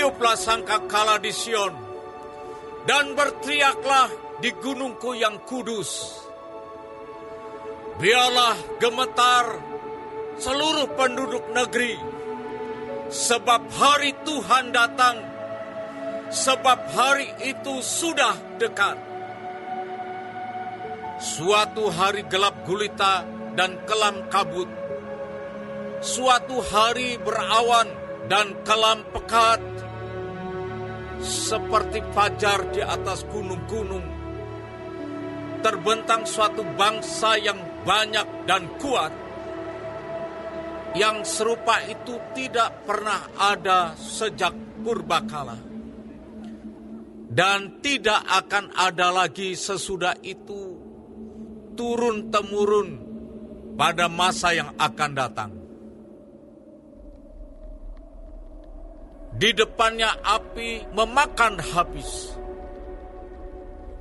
Tiuplah sangkakala di Sion, dan berteriaklah di gunungku yang kudus. Biarlah gemetar seluruh penduduk negeri, sebab hari Tuhan datang, sebab hari itu sudah dekat. Suatu hari gelap gulita dan kelam kabut, suatu hari berawan dan kelam pekat, seperti fajar di atas gunung-gunung. Terbentang suatu bangsa yang banyak dan kuat, yang serupa itu tidak pernah ada sejak purbakala, dan tidak akan ada lagi sesudah itu, turun-temurun pada masa yang akan datang. Di depannya api memakan habis,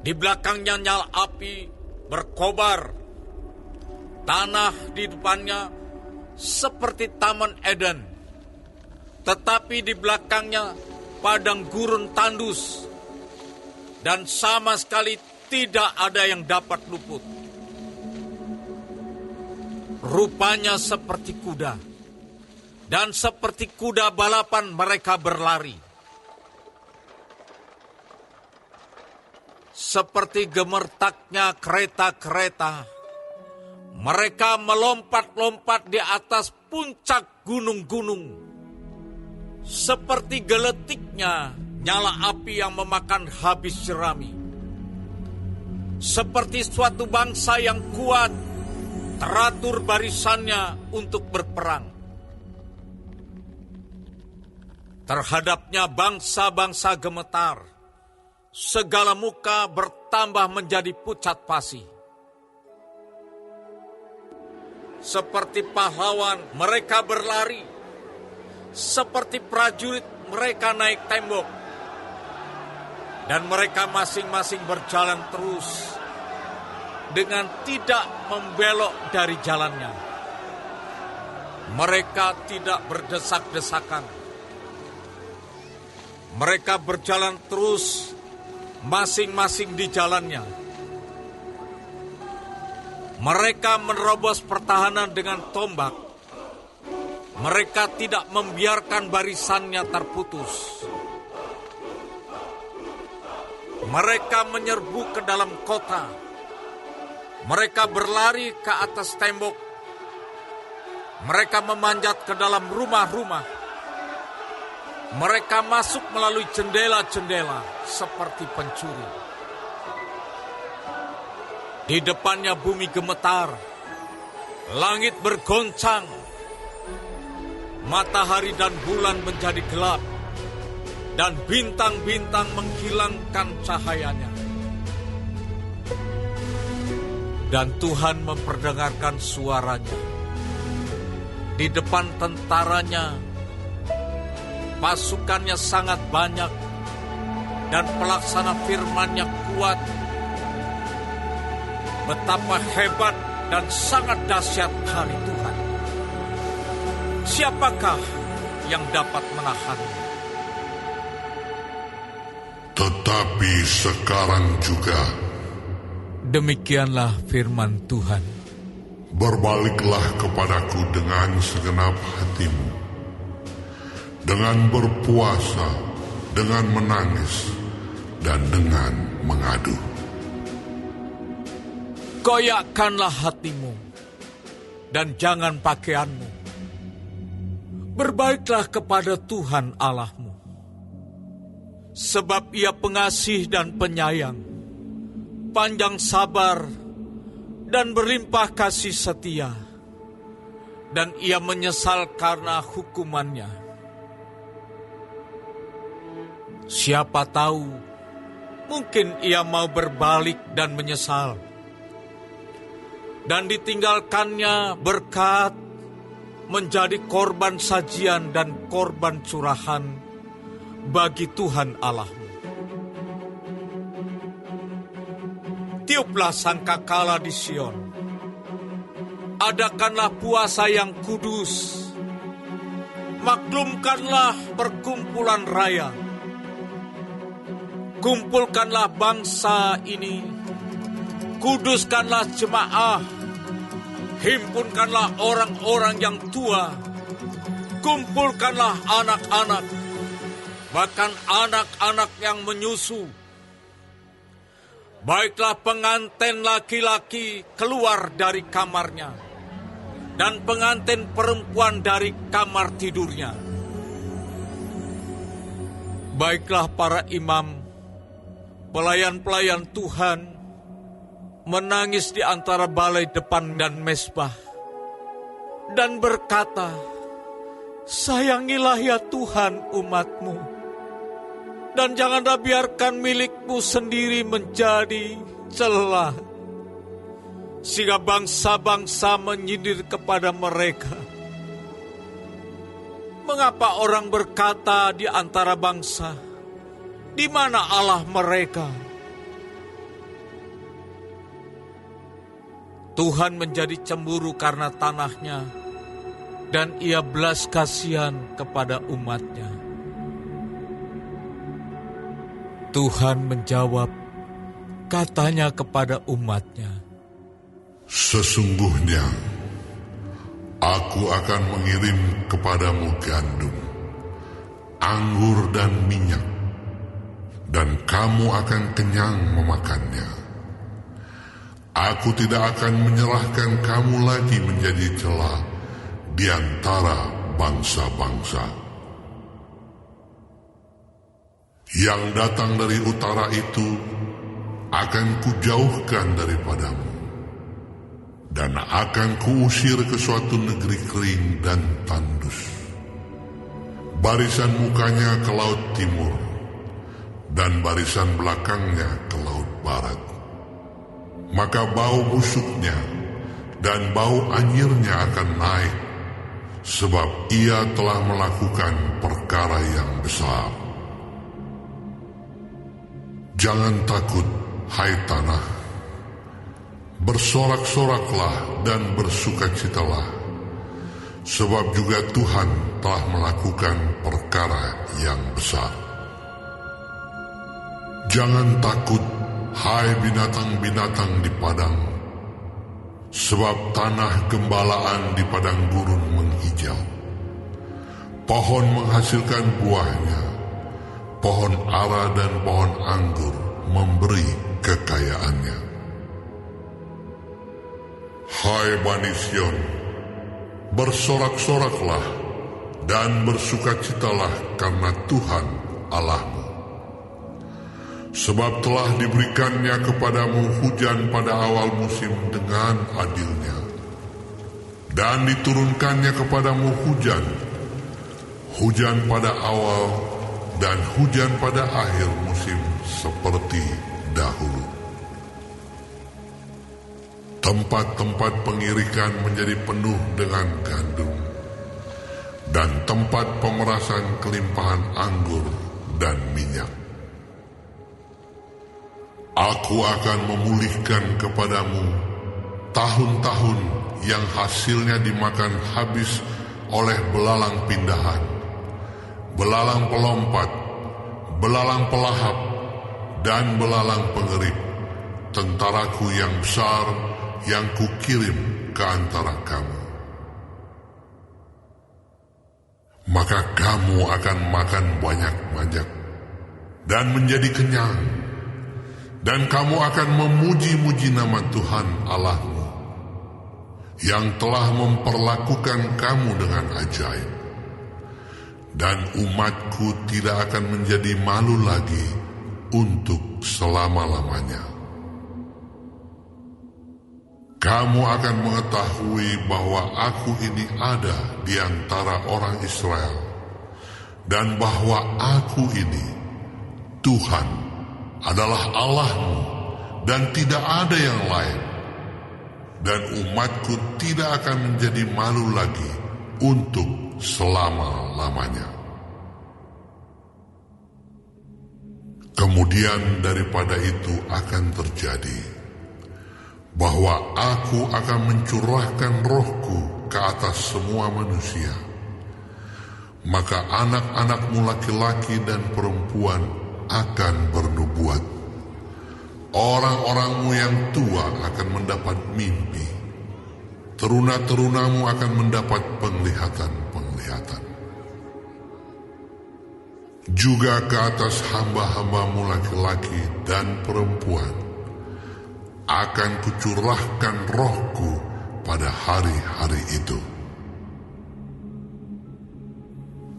di belakangnya nyala api berkobar. Tanah di depannya seperti Taman Eden, tetapi di belakangnya padang gurun tandus, dan sama sekali tidak ada yang dapat luput. Rupanya seperti kuda, dan seperti kuda balapan mereka berlari. Seperti gemertaknya kereta-kereta, mereka melompat-lompat di atas puncak gunung-gunung. Seperti geletiknya nyala api yang memakan habis jerami. Seperti suatu bangsa yang kuat, teratur barisannya untuk berperang. Terhadapnya bangsa-bangsa gemetar, segala muka bertambah menjadi pucat pasi. Seperti pahlawan mereka berlari, seperti prajurit mereka naik tembok, dan mereka masing-masing berjalan terus dengan tidak membelok dari jalannya. Mereka tidak berdesak-desakan. Mereka berjalan terus masing-masing di jalannya. Mereka menerobos pertahanan dengan tombak. Mereka tidak membiarkan barisannya terputus. Mereka menyerbu ke dalam kota. Mereka berlari ke atas tembok. Mereka memanjat ke dalam rumah-rumah. Mereka masuk melalui jendela-jendela seperti pencuri. Di depannya bumi gemetar, langit bergoncang, matahari dan bulan menjadi gelap, dan bintang-bintang menghilangkan cahayanya. Dan Tuhan memperdengarkan suaranya. Di depan tentaranya, pasukannya sangat banyak, dan pelaksana firman-Nya kuat. Betapa hebat dan sangat dahsyat hari Tuhan. Siapakah yang dapat menahannya? Tetapi sekarang juga, demikianlah firman Tuhan, berbaliklah kepadaku dengan segenap hatimu, dengan berpuasa, dengan menangis, dan dengan mengadu. Goyakkanlah hatimu, dan jangan pakaianmu. Berbaiklah kepada Tuhan Allahmu, sebab Ia pengasih dan penyayang, panjang sabar, dan berlimpah kasih setia, dan Ia menyesal karena hukumannya. Siapa tahu, mungkin Ia mau berbalik dan menyesal, dan ditinggalkannya berkat menjadi korban sajian dan korban curahan bagi Tuhan Allahmu. Tiuplah sangkakala di Sion, adakanlah puasa yang kudus, maklumkanlah perkumpulan raya. Kumpulkanlah bangsa ini, kuduskanlah jemaah, himpunkanlah orang-orang yang tua, kumpulkanlah anak-anak, bahkan anak-anak yang menyusu. Baiklah pengantin laki-laki keluar dari kamarnya, dan pengantin perempuan dari kamar tidurnya. Baiklah para imam, pelayan-pelayan Tuhan, menangis di antara balai depan dan mezbah, dan berkata, sayangilah ya Tuhan umat-Mu, dan janganlah biarkan milik-Mu sendiri menjadi celah, sehingga bangsa-bangsa menyindir kepada mereka. Mengapa orang berkata di antara bangsa, di mana Allah mereka? Tuhan menjadi cemburu karena tanahnya, dan Ia belas kasihan kepada umatnya. Tuhan menjawab, katanya kepada umatnya, sesungguhnya aku akan mengirim kepadamu gandum, anggur dan minyak, dan kamu akan kenyang memakannya. Aku tidak akan menyerahkan kamu lagi menjadi celah di antara bangsa-bangsa. Yang datang dari utara itu akan kujauhkan daripadamu, dan akan kuusir ke suatu negeri kering dan tandus. Barisan mukanya ke laut timur, dan barisan belakangnya ke laut barat. Maka bau busuknya dan bau anyirnya akan naik, sebab ia telah melakukan perkara yang besar. Jangan takut, hai tanah, bersorak-soraklah dan bersukacitalah, sebab juga Tuhan telah melakukan perkara yang besar. Jangan takut, hai binatang-binatang di padang, sebab tanah gembalaan di padang gurun menghijau. Pohon menghasilkan buahnya, pohon ara dan pohon anggur memberi kekayaannya. Hai Bani Sion, bersorak-soraklah dan bersukacitalah karena Tuhan Allahmu. Sebab telah diberikannya kepadamu hujan pada awal musim dengan adilnya, dan diturunkannya kepadamu hujan pada awal dan hujan pada akhir musim seperti dahulu. Tempat-tempat pengirikan menjadi penuh dengan gandum, dan tempat pemerasan kelimpahan anggur dan minyak. Aku akan memulihkan kepadamu tahun-tahun yang hasilnya dimakan habis oleh belalang pindahan, belalang pelompat, belalang pelahap, dan belalang pengerip, tentaraku yang besar yang kukirim ke antara kamu. Maka kamu akan makan banyak-banyak dan menjadi kenyang, dan kamu akan memuji-muji nama Tuhan Allahmu, yang telah memperlakukan kamu dengan ajaib. Dan umatku tidak akan menjadi malu lagi untuk selama-lamanya. Kamu akan mengetahui bahwa aku ini ada di antara orang Israel, dan bahwa aku ini, Tuhan, adalah Allahmu, dan tidak ada yang lain. Dan umatku tidak akan menjadi malu lagi untuk selama-lamanya. Kemudian daripada itu akan terjadi bahwa aku akan mencurahkan rohku ke atas semua manusia. maka anak-anakmu laki-laki dan perempuan akan bernubuat. Orang-orangmu yang tua akan mendapat mimpi. Teruna-terunamu akan mendapat penglihatan-penglihatan. Juga ke atas hamba-hambamu laki-laki dan perempuan akan kucurahkan rohku pada hari-hari itu.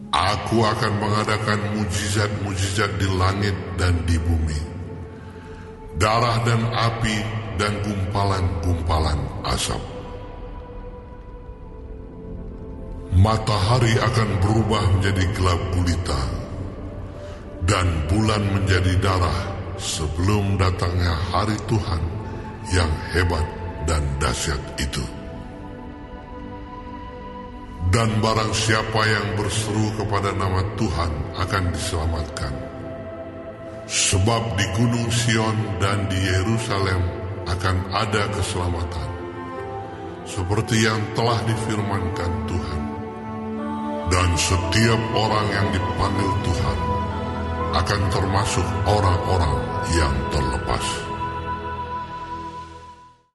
Aku akan mengadakan mujizat-mujizat di langit dan di bumi, darah dan api dan gumpalan-gumpalan asap. Matahari akan berubah menjadi gelap gulita, dan bulan menjadi darah sebelum datangnya hari Tuhan yang hebat dan dahsyat itu. Dan barang siapa yang berseru kepada nama Tuhan akan diselamatkan. Sebab di Gunung Sion dan di Yerusalem akan ada keselamatan, seperti yang telah difirmankan Tuhan. Dan setiap orang yang dipanggil Tuhan akan termasuk orang-orang yang terlepas.